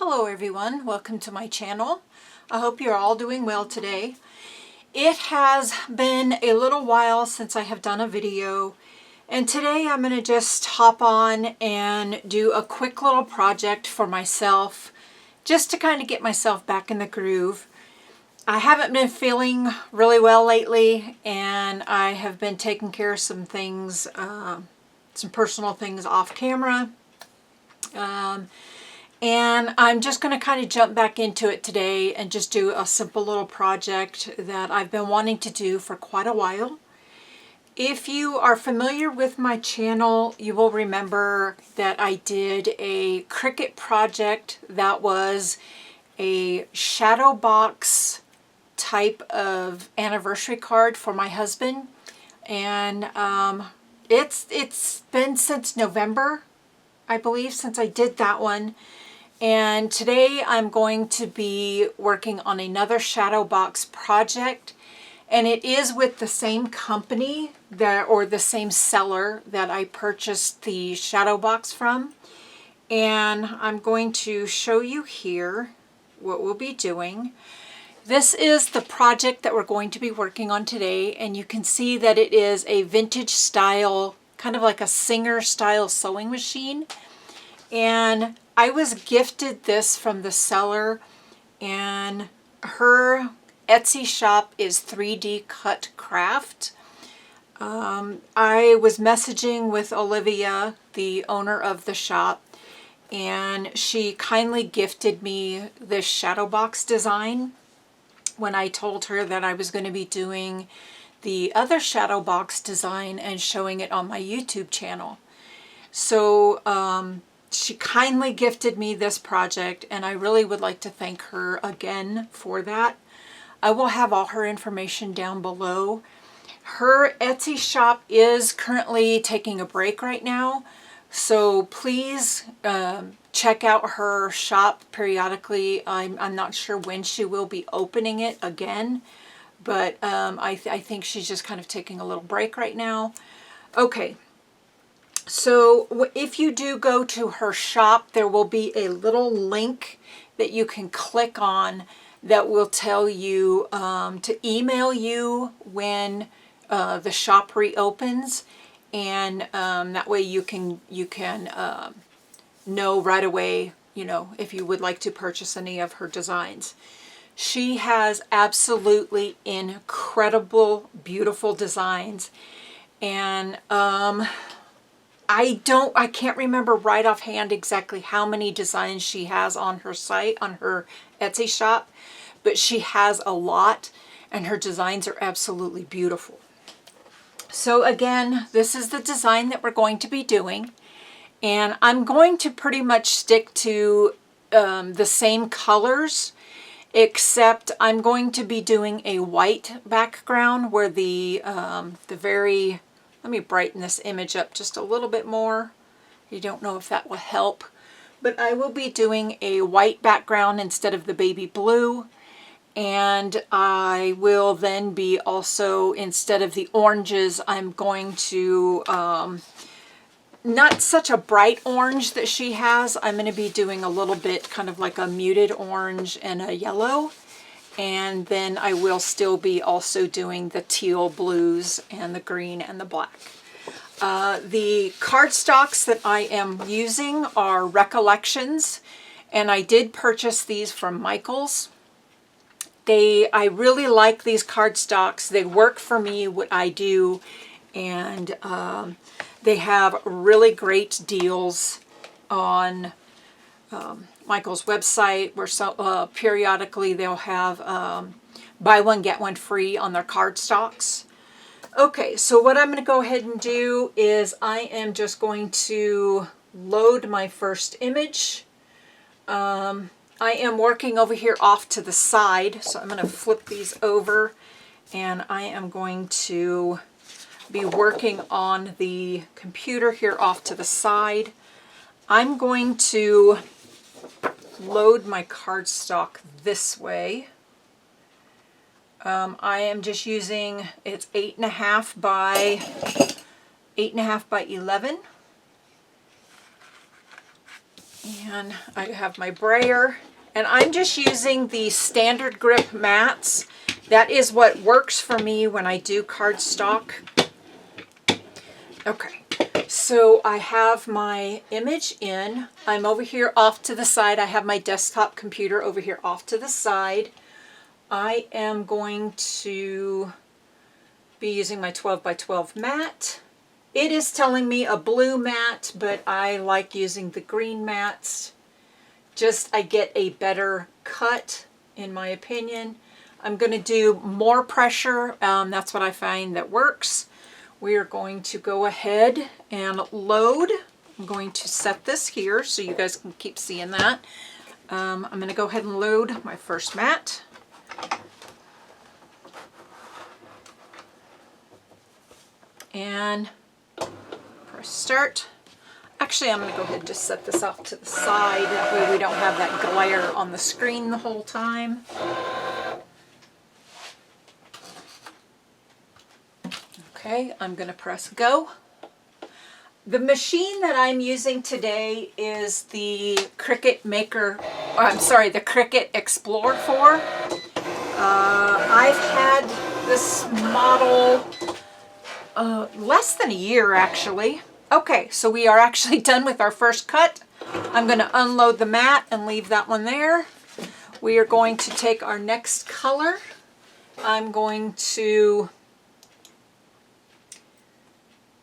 Hello everyone, welcome to my channel. I hope you're all doing well today. It has been a little while since I have done a video, and today I'm going to just hop on and do a quick little project for myself just to kind of get myself back in the groove. I haven't been feeling really well lately, and I have been taking care of some things, some personal things off camera. And I'm just going to kind of jump back into it today and just do a simple little project that I've been wanting to do for quite a while. If you are familiar with my channel, you will remember that I did a Cricut project that was a Shadowbox type of anniversary card for my husband. And it's been since November, I believe, since I did that one. And today I'm going to be working on another Shadowbox project, and it is with the same company or the same seller that I purchased the Shadowbox from. And I'm going to show you here what we'll be doing. This is the project that we're going to be working on today, and you can see that it is a vintage style, kind of like a Singer style sewing machine. And I was gifted this from the seller, and her Etsy shop is 3D Cut Craft. I was messaging with Olivia, the owner of the shop, and she kindly gifted me this Shadowbox design when I told her that I was going to be doing the other Shadowbox design and showing it on my YouTube channel. So she kindly gifted me this project, and I really would like to thank her again for that. I will have all her information down below. Her Etsy shop is currently taking a break right now, so please check out her shop periodically. I'm not sure when she will be opening it again, but I think she's just kind of taking a little break right now. Okay. So if you do go to her shop, there will be a little link that you can click on that will tell you to email you when the shop reopens, and that way you can know right away, you know, if you would like to purchase any of her designs. She has absolutely incredible, beautiful designs, and I can't remember right offhand exactly how many designs she has on her site, on her Etsy shop, but she has a lot, and her designs are absolutely beautiful. So again, this is the design that we're going to be doing, and I'm going to pretty much stick to the same colors, except I'm going to be doing a white background where the very... Let me brighten this image up just a little bit more. I don't know if that will help, but I will be doing a white background instead of the baby blue, and I will then be also, instead of the oranges, I'm going to, not such a bright orange that she has, I'm going to be doing a little bit kind of like a muted orange and a yellow. And then I will still be also doing the teal blues and the green and the black. The cardstocks that I am using are Recollections, and I did purchase these from Michael's. I really like these cardstocks. They work for me, what I do, and they have really great deals on Michael's website, where periodically they'll have buy one get one free on their cardstocks. Okay, so what I'm going to go ahead and do is I am just going to load my first image. I am working over here off to the side, so I'm going to flip these over, and I am going to be working on the computer here off to the side. I'm going to load my cardstock this way. I am just using, it's 8.5 by 11, And I have my brayer, and I'm just using the standard grip mats. That is what works for me when I do cardstock. Okay, so I have my image in. I'm over here off to the side. I have my desktop computer over here off to the side. I am going to be using my 12 by 12 mat. It is telling me a blue mat, but I like using the green mats. Just I get a better cut, in my opinion. I'm going to do more pressure. That's what I find that works. We are going to go ahead and load. I'm going to set this here so you guys can keep seeing that. I'm going to go ahead and load my first mat. And press start. Actually, I'm going to go ahead and just set this off to the side. That way we don't have that glare on the screen the whole time. Okay, I'm going to press go. The machine that I'm using today is the Cricut Maker, the Cricut Explore 4. I've had this model less than a year actually. Okay, so we are actually done with our first cut. I'm going to unload the mat and leave that one there. We are going to take our next color. I'm going to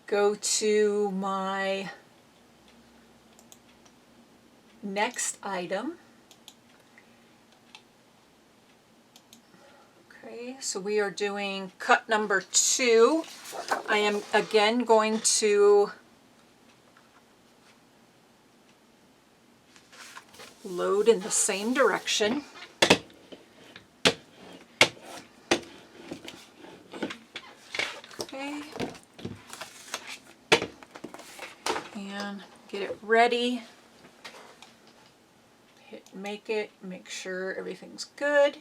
go to my next item. Okay, so we are doing cut number 2. I am again going to load in the same direction. Okay. And get it ready. Hit make it, make sure everything's good.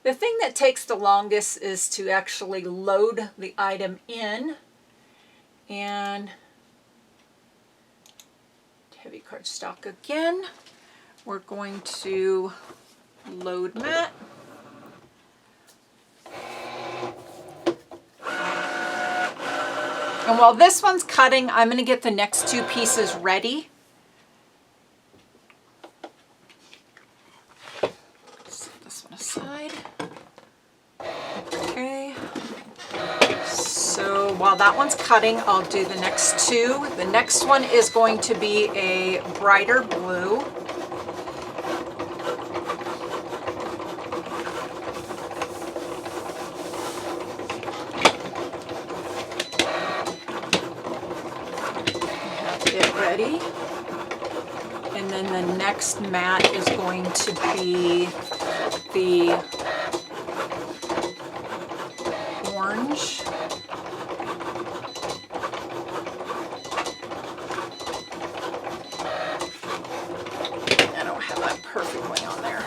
The thing that takes the longest is to actually load the item in. And heavy cardstock again. We're going to load mat. And while this one's cutting, I'm going to get the next 2 pieces ready. Set this one aside. Okay. So while that one's cutting, I'll do the next 2. The next one is going to be a brighter blue. Ready. And then the next mat is going to be the orange. I don't have that perfectly on there.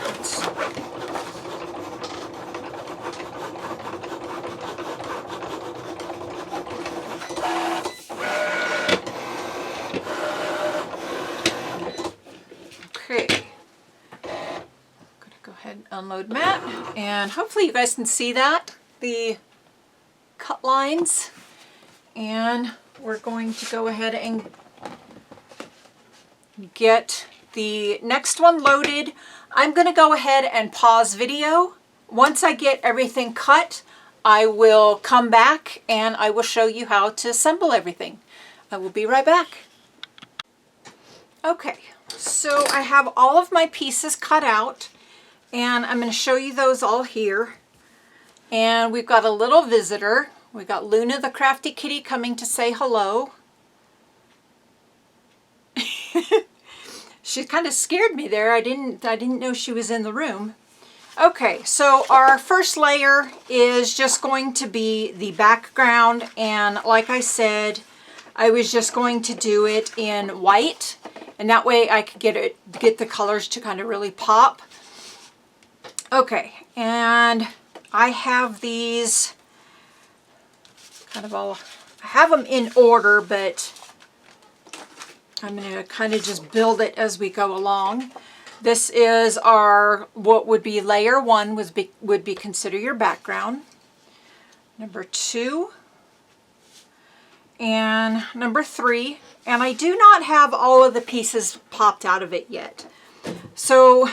Unload mat, and hopefully you guys can see that, the cut lines. And we're going to go ahead and get the next one loaded. I'm going to go ahead and pause video. Once I get everything cut, I will come back and I will show you how to assemble everything. I will be right back. Okay, so I have all of my pieces cut out. And I'm going to show you those all here. And we've got a little visitor. We got Luna the Crafty Kitty coming to say hello. She kind of scared me there. I didn't know she was in the room. Okay, so our first layer is just going to be the background, and like I said, I was just going to do it in white, and that way I could get the colors to kind of really pop. Okay, and I have these kind of all, I have them in order, but I'm going to kind of just build it as we go along. This is our, what would be layer 1 would be consider your background. Number 2 and number 3. And I do not have all of the pieces popped out of it yet. So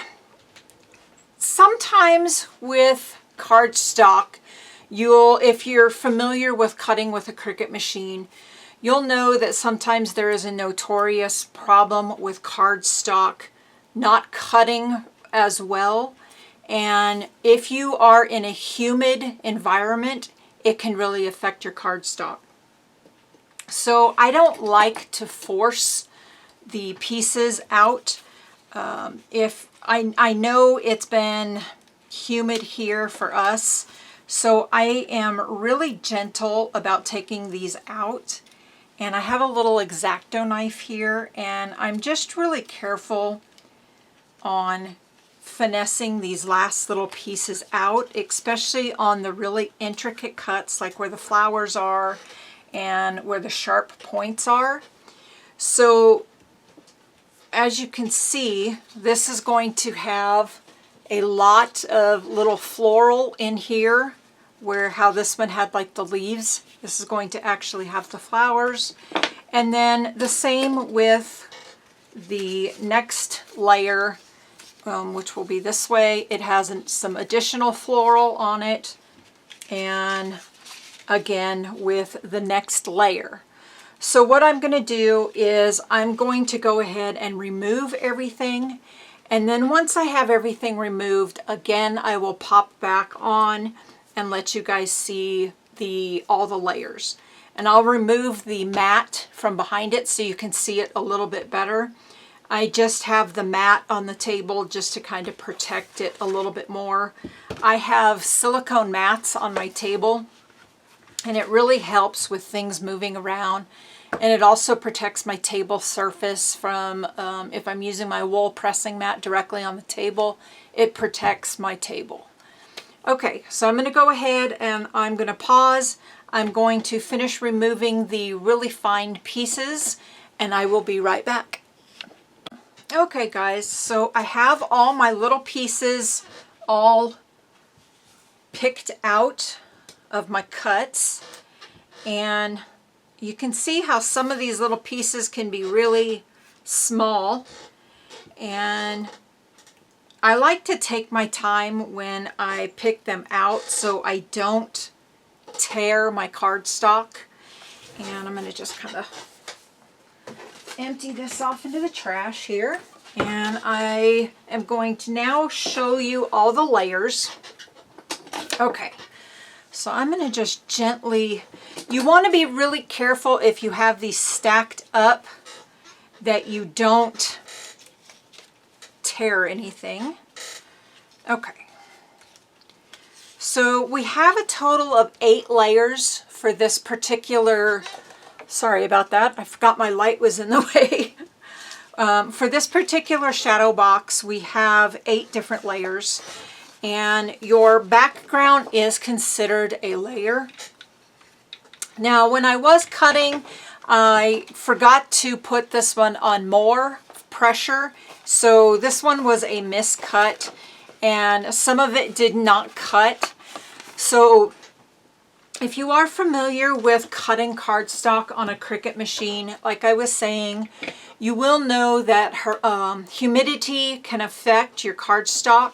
sometimes with cardstock, if you're familiar with cutting with a Cricut machine, you'll know that sometimes there is a notorious problem with cardstock not cutting as well. And if you are in a humid environment, it can really affect your cardstock. So I don't like to force the pieces out. If I know it's been humid here for us, so I am really gentle about taking these out. And I have a little X-Acto knife here, and I'm just really careful on finessing these last little pieces out, especially on the really intricate cuts like where the flowers are and where the sharp points are. So as you can see, this is going to have a lot of little floral in here, where how this one had like the leaves. This is going to actually have the flowers. And then the same with the next layer, which will be this way. It has some additional floral on it. And again with the next layer. So what I'm going to do is I'm going to go ahead and remove everything. And then once I have everything removed, again, I will pop back on and let you guys see all the layers. And I'll remove the mat from behind it so you can see it a little bit better. I just have the mat on the table just to kind of protect it a little bit more. I have silicone mats on my table, and it really helps with things moving around. And it also protects my table surface from, if I'm using my wool pressing mat directly on the table, it protects my table. Okay, so I'm going to go ahead and I'm going to pause. I'm going to finish removing the really fine pieces, and I will be right back. Okay guys, so I have all my little pieces all picked out of my cuts, and you can see how some of these little pieces can be really small, and I like to take my time when I pick them out so I don't tear my cardstock. And I'm going to just kind of empty this off into the trash here, and I am going to now show you all the layers. Okay, so I'm going to just gently, you want to be really careful if you have these stacked up that you don't tear anything. Okay, so we have a total of 8 layers for this particular, sorry about that, I forgot my light was in the way. For this particular shadow box, we have 8 different layers, and your background is considered a layer. Now, when I was cutting, I forgot to put this one on more pressure, so this one was a miscut, and some of it did not cut. So if you are familiar with cutting cardstock on a Cricut machine, like I was saying, you will know that humidity can affect your cardstock.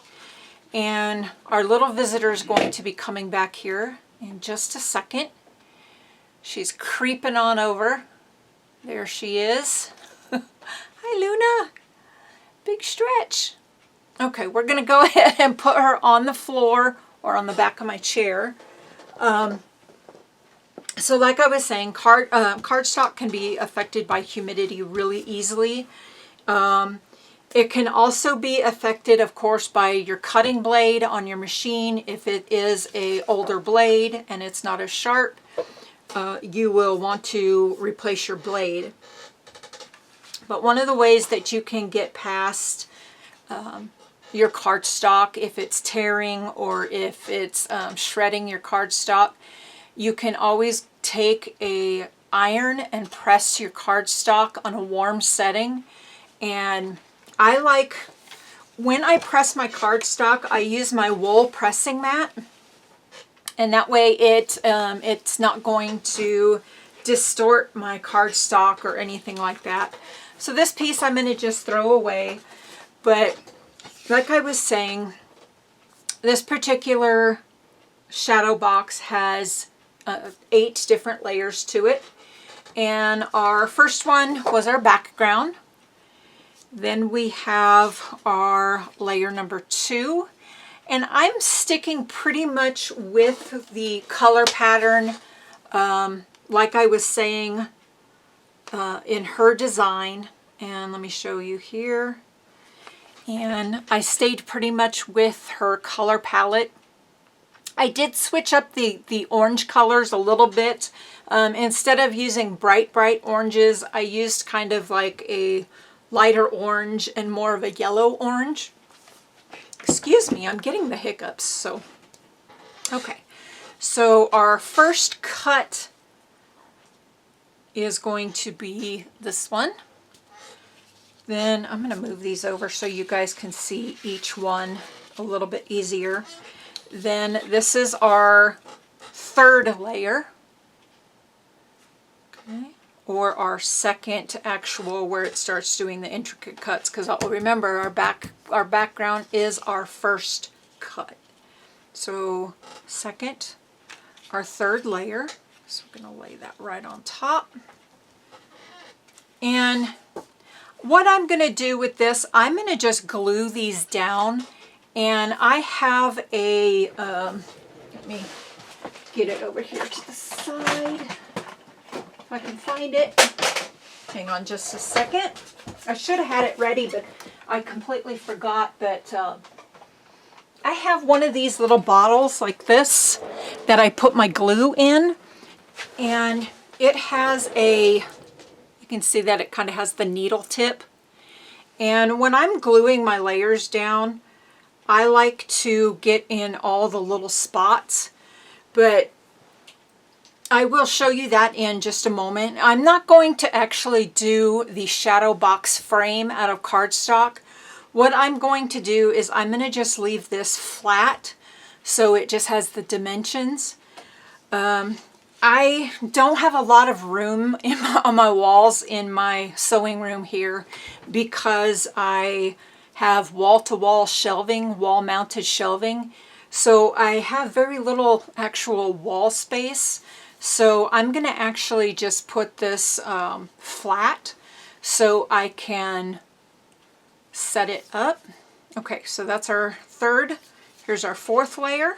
And our little visitor is going to be coming back here in just a second. She's creeping on over. There she is. Hi, Luna. Big stretch. Okay, we're going to go ahead and put her on the floor or on the back of my chair. So like I was saying, cardstock can be affected by humidity really easily. It can also be affected, of course, by your cutting blade on your machine. If it is an older blade and it's not as sharp, you will want to replace your blade. But one of the ways that you can get past your cardstock, if it's tearing or if it's shredding your cardstock, you can always take a iron and press your cardstock on a warm setting. And I like, when I press my cardstock, I use my wool pressing mat. And that way it's not going to distort my cardstock or anything like that. So this piece I'm going to just throw away. But like I was saying, this particular Shadowbox has 8 different layers to it. And our first one was our background. Then we have our layer number 2. And I'm sticking pretty much with the color pattern, like I was saying, in her design. And let me show you here. And I stayed pretty much with her color palette. I did switch up the orange colors a little bit. Instead of using bright oranges, I used kind of like a lighter orange and more of a yellow orange. Excuse me, I'm getting the hiccups, so. Okay, so our first cut is going to be this one. Then I'm going to move these over so you guys can see each one a little bit easier. Then this is our third layer. Okay. Or our second actual, where it starts doing the intricate cuts, because remember our background is our first cut. So second, our third layer. So we're going to lay that right on top. And what I'm going to do with this, I'm going to just glue these down. And I have a, let me get it over here to the side. If I can find it. Hang on just a second. I should have had it ready, but I completely forgot that I have one of these little bottles like this that I put my glue in. And it has a, you can see that it kind of has the needle tip. And when I'm gluing my layers down, I like to get in all the little spots, but I will show you that in just a moment. I'm not going to actually do the Shadowbox frame out of cardstock. What I'm going to do is I'm going to just leave this flat so it just has the dimensions. I don't have a lot of room on my walls in my sewing room here because I have wall-to-wall shelving, wall-mounted shelving. So I have very little actual wall space. So I'm going to actually just put this flat so I can set it up. Okay, so that's our third. Here's our fourth layer.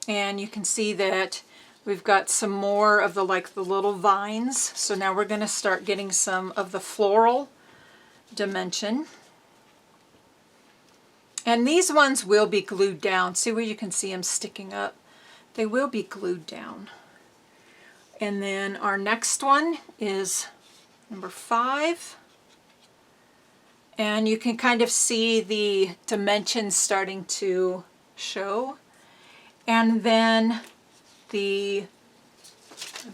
And you can see that we've got some more of the little vines. So now we're going to start getting some of the floral dimension. And these ones will be glued down. See where you can see them sticking up? They will be glued down. And then our next one is number 5. And you can kind of see the dimensions starting to show. And then I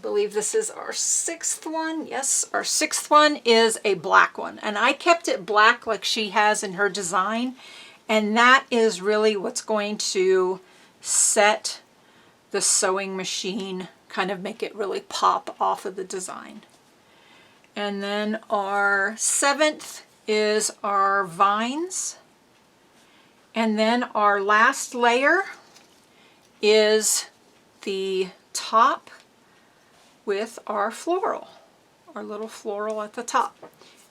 believe this is our 6th one. Yes, our 6th one is a black one. And I kept it black like she has in her design. And that is really what's going to set the sewing machine, kind of make it really pop off of the design. And then our 7th is our vines. And then our last layer is the top with our floral, our little floral at the top.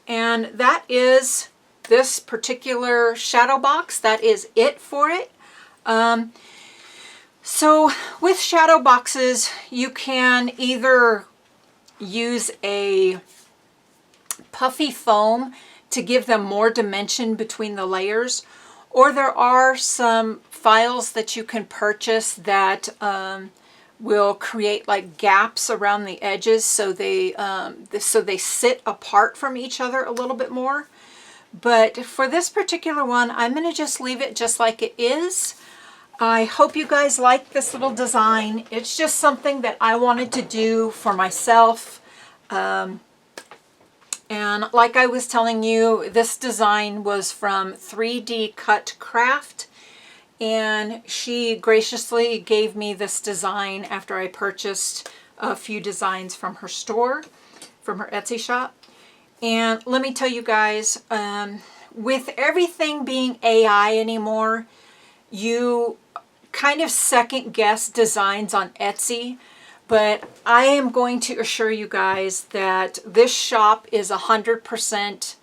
And that is this particular Shadowbox. That is it for it. So with Shadowboxes, you can either use a puffy foam to give them more dimension between the layers, or there are some files that you can purchase that will create like gaps around the edges so they sit apart from each other a little bit more. But for this particular one, I'm going to just leave it just like it is. I hope you guys like this little design. It's just something that I wanted to do for myself. And like I was telling you, this design was from 3D Cut Craft. And she graciously gave me this design after I purchased a few designs from her store, from her Etsy shop. And let me tell you guys, with everything being AI anymore, you kind of second guess designs on Etsy, but I am going to assure you guys that this shop is 100%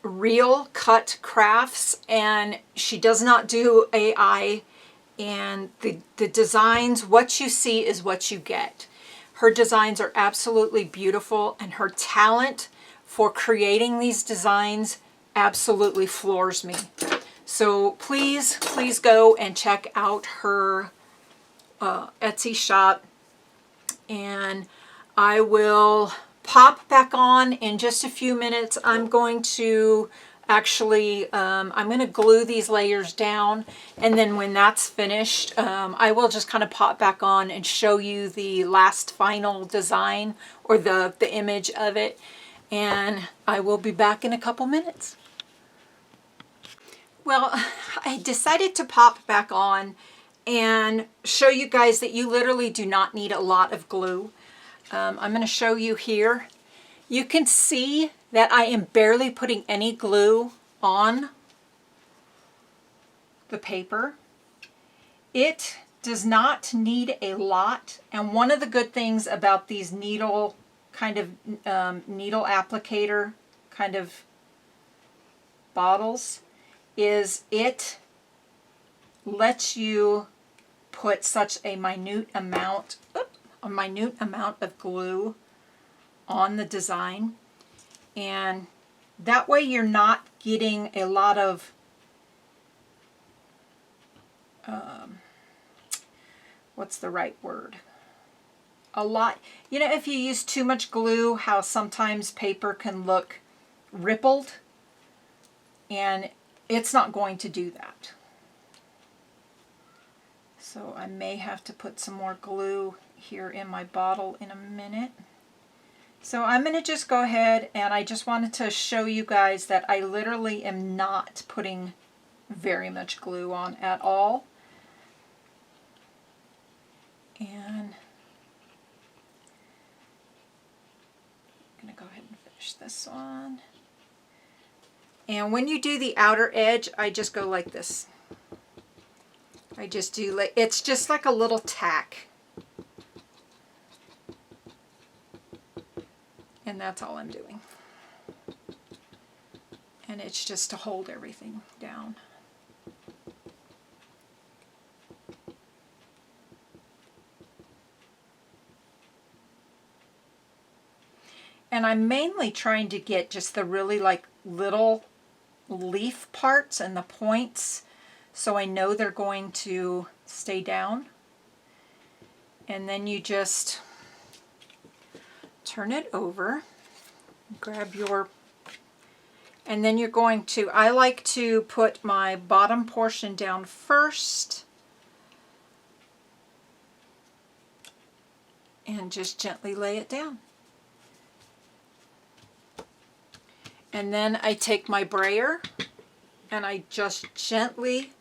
real cut crafts, and she does not do AI, and the designs, what you see is what you get. Her designs are absolutely beautiful, and her talent for creating these designs absolutely floors me. So please go and check out her Etsy shop, and I will pop back on in just a few minutes. I'm going to actually, I'm going to glue these layers down, and then when that's finished, I will just kind of pop back on and show you the last final design, or the image of it, and I will be back in a couple minutes. Well, I decided to pop back on and show you guys that you literally do not need a lot of glue. I'm going to show you here. You can see that I am barely putting any glue on the paper. It does not need a lot, and one of the good things about these needle kind of needle applicator kind of bottles is it lets you put such a minute amount of glue on the design, and that way you're not getting a lot of what's the right word? You know, if you use too much glue, how sometimes paper can look rippled, and it's not going to do that. So I may have to put some more glue here in my bottle in a minute. So I'm going to just go ahead, and I just wanted to show you guys that I literally am not putting very much glue on at all. And I'm going to go ahead and finish this one. And when you do the outer edge, I just go like this. I just do, it's just like a little tack. And that's all I'm doing. And it's just to hold everything down. And I'm mainly trying to get just the really like little leaf parts and the points, so I know they're going to stay down. And then you just turn it over, grab your, and then you're going to, I like to put my bottom portion down first and just gently lay it down. And then I take my brayer and I just gently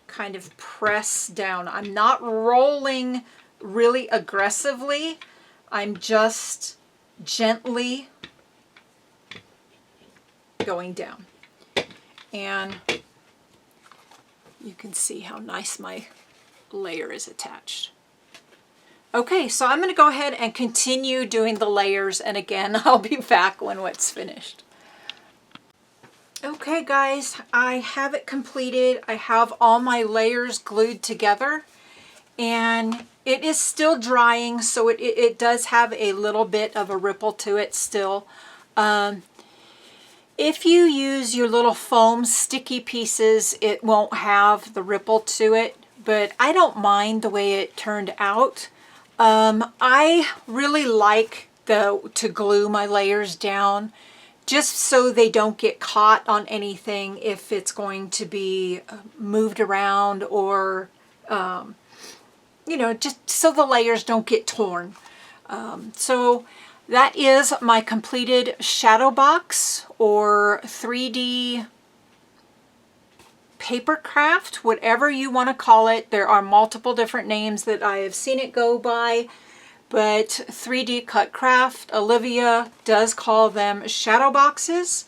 kind of press down. I'm not rolling really aggressively. I'm just gently going down. And you can see how nice my layer is attached. Okay, so I'm going to go ahead and continue doing the layers, and again, I'll be back when it's finished. Okay guys, I have it completed. I have all my layers glued together, and it is still drying, so it does have a little bit of a ripple to it still. If you use your little foam sticky pieces, it won't have the ripple to it, but I don't mind the way it turned out. I really like to glue my layers down just so they don't get caught on anything if it's going to be moved around, or you know, just so the layers don't get torn. So that is my completed Shadowbox or 3D paper craft, whatever you want to call it. There are multiple different names that I have seen it go by, but 3D Cut Craft, Olivia does call them shadow boxes.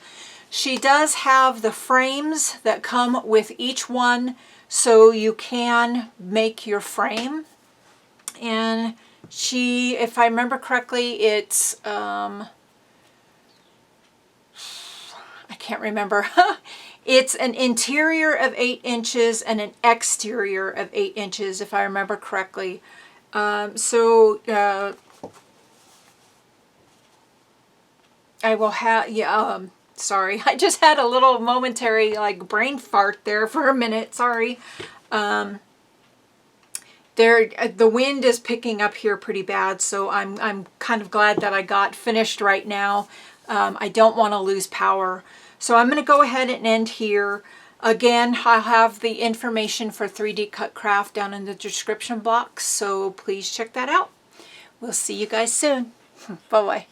She does have the frames that come with each one, so you can make your frame. And she, if I remember correctly, it's, I can't remember. It's an interior of 8 inches and an exterior of 8 inches, if I remember correctly. I will have, sorry, I just had a little momentary like brain fart there for a minute, sorry. The wind is picking up here pretty bad, so I'm kind of glad that I got finished right now. I don't want to lose power. So I'm going to go ahead and end here. Again, I'll have the information for 3D Cut Craft down in the description box, so please check that out. We'll see you guys soon. Bye-bye.